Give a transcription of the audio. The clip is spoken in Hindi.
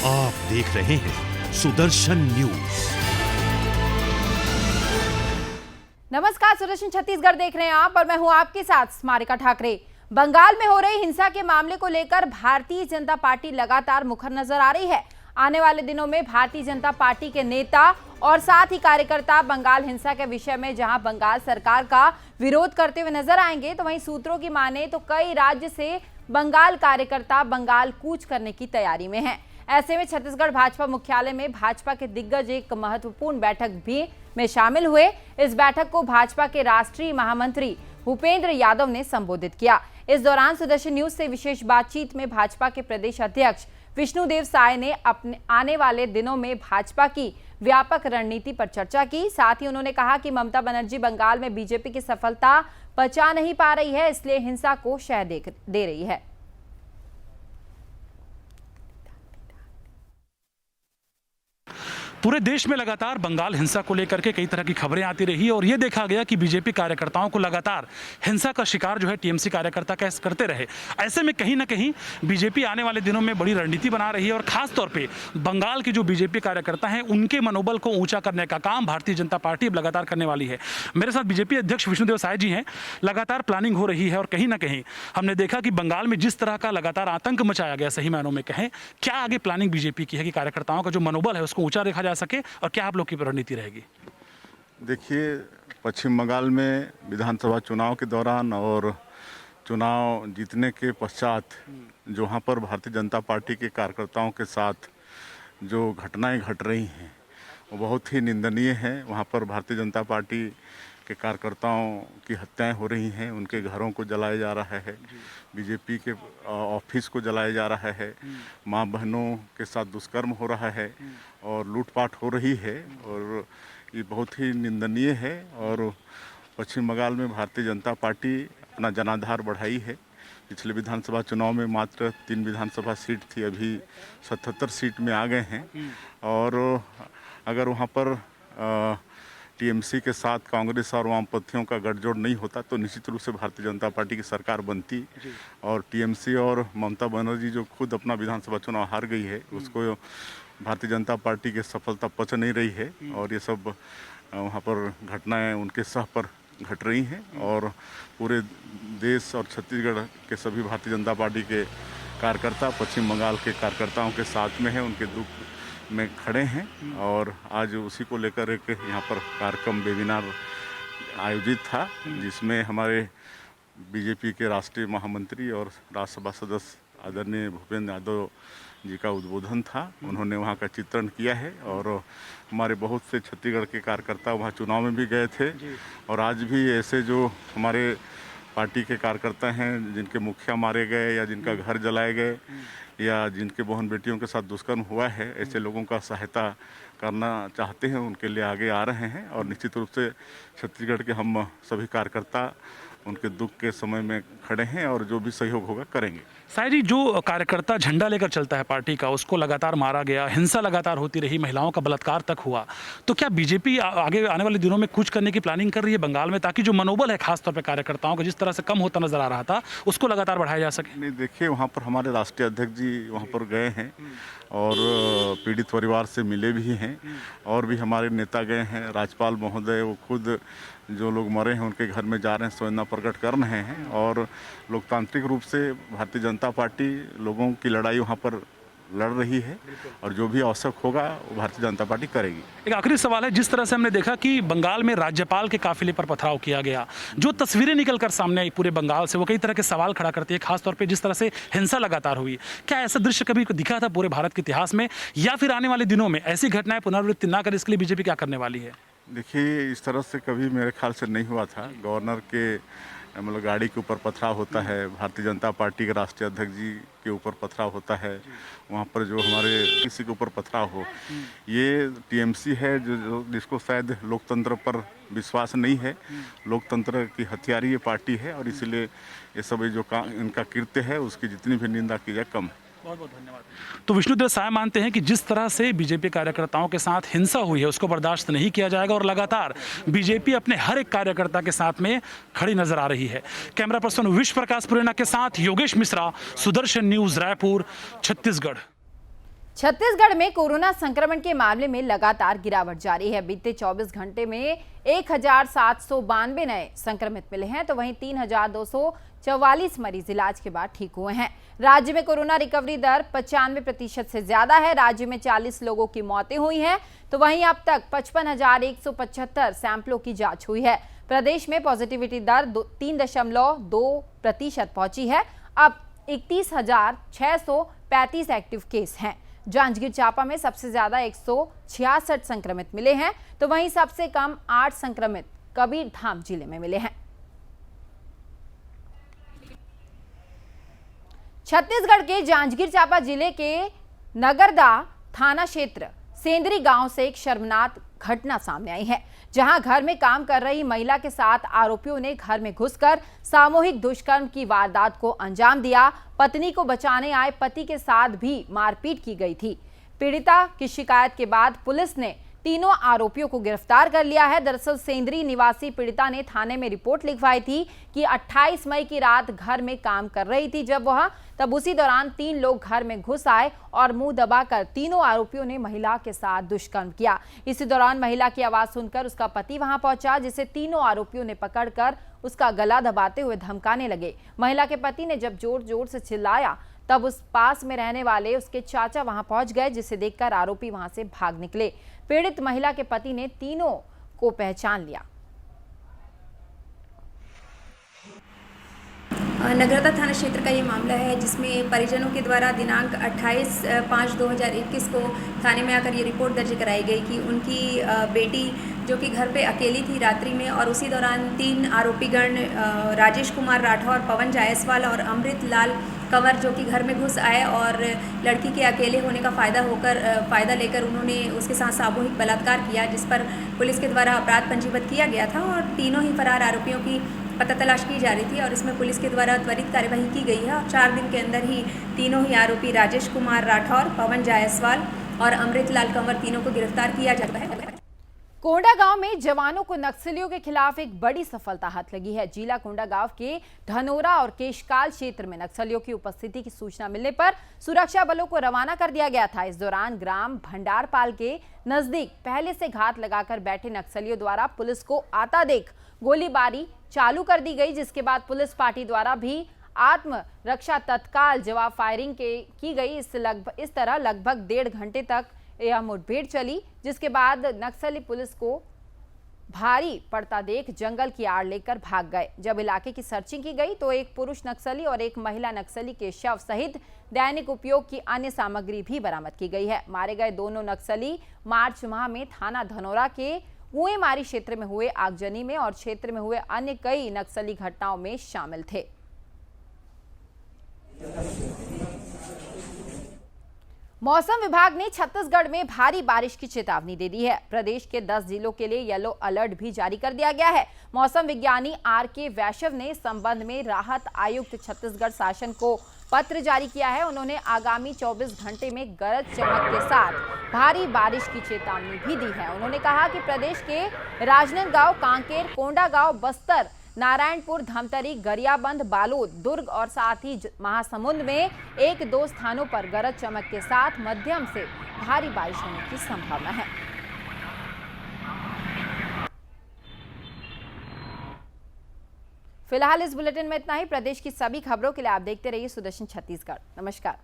आप देख रहे हैं सुदर्शन न्यूज। नमस्कार, सुदर्शन छत्तीसगढ़ देख रहे हैं आप और मैं हूं आपके साथ स्मारिका ठाकरे। बंगाल में हो रही हिंसा के मामले को लेकर भारतीय जनता पार्टी लगातार मुखर नजर आ रही है। आने वाले दिनों में भारतीय जनता पार्टी के नेता और साथ ही कार्यकर्ता बंगाल हिंसा के विषय में जहां बंगाल सरकार का विरोध करते हुए नजर आएंगे, तो वहीं सूत्रों की माने तो कई राज्य से बंगाल कार्यकर्ता बंगाल कूच करने की तैयारी में हैं। ऐसे में छत्तीसगढ़ भाजपा मुख्यालय में भाजपा के दिग्गज एक महत्वपूर्ण बैठक भी में शामिल हुए। इस बैठक को भाजपा के राष्ट्रीय महामंत्री भूपेंद्र यादव ने संबोधित किया। इस दौरान सुदर्शन न्यूज से विशेष बातचीत में भाजपा के प्रदेश अध्यक्ष विष्णुदेव साय ने अपने आने वाले दिनों में भाजपा की व्यापक रणनीति पर चर्चा की। साथ ही उन्होंने कहा कि ममता बनर्जी बंगाल में बीजेपी की सफलता पचा नहीं पा रही है, इसलिए हिंसा को शह दे रही है। पूरे देश में लगातार बंगाल हिंसा को लेकर के कई तरह की खबरें आती रही और ये देखा गया कि बीजेपी कार्यकर्ताओं को लगातार हिंसा का शिकार जो है टीएमसी कार्यकर्ता कैसे करते रहे। ऐसे में कहीं ना कहीं बीजेपी आने वाले दिनों में बड़ी रणनीति बना रही है और खास तौर पे बंगाल के जो बीजेपी कार्यकर्ता हैं उनके मनोबल को ऊंचा करने का काम भारतीय जनता पार्टी अब लगातार करने वाली है। मेरे साथ बीजेपी अध्यक्ष विष्णुदेव साय जी हैं। लगातार प्लानिंग हो रही है और कहीं ना कहीं हमने देखा कि बंगाल में जिस तरह का लगातार आतंक मचाया गया, सही मायनों में कहें, क्या आगे प्लानिंग बीजेपी की है कि कार्यकर्ताओं का जो मनोबल है उसको ऊंचा रखा जा सके और क्या आप लोग की रणनीति रहेगी? देखिए, पश्चिम बंगाल में विधानसभा चुनाव के दौरान और चुनाव जीतने के पश्चात जो वहाँ पर भारतीय जनता पार्टी के कार्यकर्ताओं के साथ जो घटनाएं घट रही हैं वो बहुत ही निंदनीय है। वहाँ पर भारतीय जनता पार्टी के कार्यकर्ताओं की हत्याएं हो रही हैं, उनके घरों को जलाया जा रहा है, बीजेपी के ऑफिस को जलाया जा रहा है, माँ बहनों के साथ दुष्कर्म हो रहा है और लूटपाट हो रही है और ये बहुत ही निंदनीय है। और पश्चिम बंगाल में भारतीय जनता पार्टी अपना जनाधार बढ़ाई है। पिछले विधानसभा चुनाव में मात्र 3 विधानसभा सीट थी, अभी 77 सीट में आ गए हैं। और अगर वहाँ पर टीएमसी के साथ कांग्रेस और वामपंथियों का गठजोड़ नहीं होता तो निश्चित रूप से भारतीय जनता पार्टी की सरकार बनती और टीएमसी और ममता बनर्जी जो खुद अपना विधानसभा चुनाव हार गई है उसको भारतीय जनता पार्टी की सफलता पच नहीं रही है और ये सब वहाँ पर घटनाएं उनके सह पर घट रही हैं और पूरे देश और छत्तीसगढ़ के सभी भारतीय जनता पार्टी के कार्यकर्ता पश्चिम बंगाल के कार्यकर्ताओं के साथ में हैं, उनके दुख में खड़े हैं। और आज उसी को लेकर एक यहाँ पर कार्यक्रम वेबिनार आयोजित था जिसमें हमारे बीजेपी के राष्ट्रीय महामंत्री और राज्यसभा सदस्य आदरणीय भूपेंद्र यादव जी का उद्बोधन था। उन्होंने वहाँ का चित्रण किया है और हमारे बहुत से छत्तीसगढ़ के कार्यकर्ता वहाँ चुनाव में भी गए थे और आज भी ऐसे जो हमारे पार्टी के कार्यकर्ता हैं जिनके मुखिया मारे गए या जिनका घर जलाए गए या जिनके बहन बेटियों के साथ दुष्कर्म हुआ है, ऐसे लोगों का सहायता करना चाहते हैं, उनके लिए आगे आ रहे हैं। और निश्चित रूप से छत्तीसगढ़ के हम सभी कार्यकर्ता उनके दुख के समय में खड़े हैं और जो भी सहयोग होगा करेंगे। साय जी, जो कार्यकर्ता झंडा लेकर चलता है पार्टी का, उसको लगातार मारा गया, हिंसा लगातार होती रही, महिलाओं का बलात्कार तक हुआ, तो क्या बीजेपी आगे आने वाले दिनों में कुछ करने की प्लानिंग कर रही है बंगाल में ताकि जो मनोबल है खासतौर पर कार्यकर्ताओं का जिस तरह से कम होता नजर आ रहा था उसको लगातार बढ़ाया जा सके? नहीं, देखिए, वहाँ पर हमारे राष्ट्रीय अध्यक्ष जी वहाँ पर गए हैं और पीड़ित परिवार से मिले भी हैं और भी हमारे नेता गए हैं। राज्यपाल महोदय वो खुद जो लोग मरे हैं उनके घर में जा रहे हैं, संवेदना प्रकट कर रहे हैं और लोकतांत्रिक रूप से भारतीय जनता पार्टी लोगों की लड़ाई वहाँ पर लड़ रही है और जो भी आवश्यक होगा वो भारतीय जनता पार्टी करेगी। एक आखिरी सवाल है, जिस तरह से हमने देखा कि बंगाल में राज्यपाल के काफिले पर पथराव किया गया, जो तस्वीरें निकलकर सामने आई पूरे बंगाल से, वो कई तरह के सवाल खड़ा करती है, खासतौर पे जिस तरह से हिंसा लगातार हुई। क्या ऐसा दृश्य कभी दिखा था पूरे भारत के इतिहास में या फिर आने वाले दिनों में ऐसी घटनाएं पुनरावृत्ति ना करे इसके लिए बीजेपी क्या करने वाली है? देखिए, इस तरह से कभी मेरे ख्याल से नहीं हुआ था। गवर्नर के मतलब गाड़ी के ऊपर पथराव होता है, भारतीय जनता पार्टी के राष्ट्रीय अध्यक्ष जी के ऊपर पथराव होता है, वहाँ पर जो हमारे किसी के ऊपर पथराव हो, ये टीएमसी है जो जिसको शायद लोकतंत्र पर विश्वास नहीं है। लोकतंत्र की हथियारी ये पार्टी है और इसीलिए ये सब जो इनका कृत्य है उसकी जितनी भी निंदा की जाए कम है। बहुत बहुत धन्यवाद। तो विष्णुदेव साय मानते हैं कि जिस तरह से बीजेपी कार्यकर्ताओं के साथ हिंसा हुई है उसको बर्दाश्त नहीं किया जाएगा और लगातार बीजेपी अपने हर एक कार्यकर्ता के साथ में खड़ी नजर आ रही है। कैमरा पर्सन विश्व प्रकाश पुरेना के साथ योगेश मिश्रा, सुदर्शन न्यूज, रायपुर, छत्तीसगढ़। छत्तीसगढ़ में कोरोना संक्रमण के मामले में लगातार गिरावट जारी है। बीते 24 घंटे में 1792 नए संक्रमित मिले हैं, तो वहीं 3244 मरीज इलाज के बाद ठीक हुए हैं। राज्य में कोरोना रिकवरी दर 95% से ज्यादा है। राज्य में 40 लोगों की मौतें हुई हैं, तो वहीं अब तक 55,175 सैंपलों की जांच हुई है। प्रदेश में पॉजिटिविटी दर 3.2% पहुंची है। अब 31,635 एक्टिव केस हैं। जांजगीर चांपा में सबसे ज्यादा 166 संक्रमित मिले हैं, तो वहीं सबसे कम 8 संक्रमित कबीरधाम जिले में मिले हैं। छत्तीसगढ़ के जांजगीर चांपा जिले के नगरदा थाना क्षेत्र सेंदरी गांव से एक शर्मनाक घटना सामने आई है, जहां घर में काम कर रही महिला के साथ आरोपियों ने घर में घुसकर सामूहिक दुष्कर्म की वारदात को अंजाम दिया। पत्नी को बचाने आए पति के साथ भी मारपीट की गई थी। पीड़िता की शिकायत के बाद पुलिस ने तीनों आरोपियों को गिरफ्तार कर लिया है। दरअसल सेंदरी निवासी पीड़िता ने थाने में रिपोर्ट लिखवाई थी कि 28 मई की रात घर में काम कर रही थी तब उसी दौरान 3 लोग घर में घुस आए और मुंह दबाकर तीनों आरोपियों ने महिला के साथ दुष्कर्म किया। इसी दौरान महिला की आवाज सुनकर उसका पति वहां पहुंचा, जिसे तीनों आरोपियों ने पकड़कर उसका गला दबाते हुए धमकाने लगे। महिला के पति ने जब जोर जोर से चिल्लाया, तब उस पास में रहने वाले उसके चाचा वहां पहुंच गए, जिसे देखकर आरोपी वहां से भाग निकले। पीड़ित महिला के पति ने तीनों को पहचान लिया। नगरदा थाना क्षेत्र का ये मामला है, जिसमें परिजनों के द्वारा दिनांक 28/5/2021 को थाने में आकर ये रिपोर्ट दर्ज कराई गई कि उनकी बेटी जो कि घर पे अकेली थी रात्रि में, और उसी दौरान 3 आरोपीगण राजेश कुमार राठौर, पवन जायसवाल और अमृत लाल कंवर जो कि घर में घुस आए और लड़की के अकेले होने का फ़ायदा लेकर उन्होंने उसके साथ सामूहिक बलात्कार किया, जिस पर पुलिस के द्वारा अपराध पंजीबद्ध किया गया था और तीनों ही फरार आरोपियों की पता तलाश की जा रही थी और इसमें पुलिस के द्वारा त्वरित कार्यवाही की गई है और 4 दिन के अंदर ही तीनों ही आरोपी राजेश कुमार राठौर, पवन जायसवाल और अमृत लाल कंवर तीनों को गिरफ्तार किया जाता है। कोंडागांव में जवानों को नक्सलियों के खिलाफ एक बड़ी सफलता हाथ लगी है। जिला कोंडागांव के धनोरा और केशकाल क्षेत्र में नक्सलियों की उपस्थिति की सूचना मिलने पर सुरक्षा बलों को रवाना कर दिया गया था। इस दौरान ग्राम भंडारपाल के नजदीक पहले से घात लगाकर बैठे नक्सलियों द्वारा पुलिस को आता देख गोलीबारी चालू कर दी गई, जिसके बाद पुलिस पार्टी द्वारा भी आत्मरक्षा तत्काल जवाब फायरिंग की गई। इस तरह लगभग 1.5 घंटे तक यह मुठभेड़ चली, जिसके बाद नक्सली पुलिस को भारी पड़ता देख जंगल की आड़ लेकर भाग गए। जब इलाके की सर्चिंग की गई तो एक पुरुष नक्सली और एक महिला नक्सली के शव सहित दैनिक उपयोग की अन्य सामग्री भी बरामद की गई है। मारे गए दोनों नक्सली मार्च माह में थाना धनोरा के कुएंमारी क्षेत्र में हुए आगजनी में और क्षेत्र में हुए अन्य कई नक्सली घटनाओं में शामिल थे। मौसम विभाग ने छत्तीसगढ़ में भारी बारिश की चेतावनी दे दी है। प्रदेश के 10 जिलों के लिए येलो अलर्ट भी जारी कर दिया गया है। मौसम विज्ञानी आर.के. वैश्यव ने इस संबंध में राहत आयुक्त छत्तीसगढ़ शासन को पत्र जारी किया है। उन्होंने आगामी 24 घंटे में गरज चमक के साथ भारी बारिश की चेतावनी भी दी है। उन्होंने कहा कि प्रदेश के राजनांदगांव, कांकेर, कोंडागांव, बस्तर, नारायणपुर, धमतरी, गरियाबंद, बालोद, दुर्ग और साथ ही महासमुंद में 1-2 स्थानों पर गरज चमक के साथ मध्यम से भारी बारिश होने की संभावना है। फिलहाल इस बुलेटिन में इतना ही। प्रदेश की सभी खबरों के लिए आप देखते रहिए सुदर्शन छत्तीसगढ़। नमस्कार।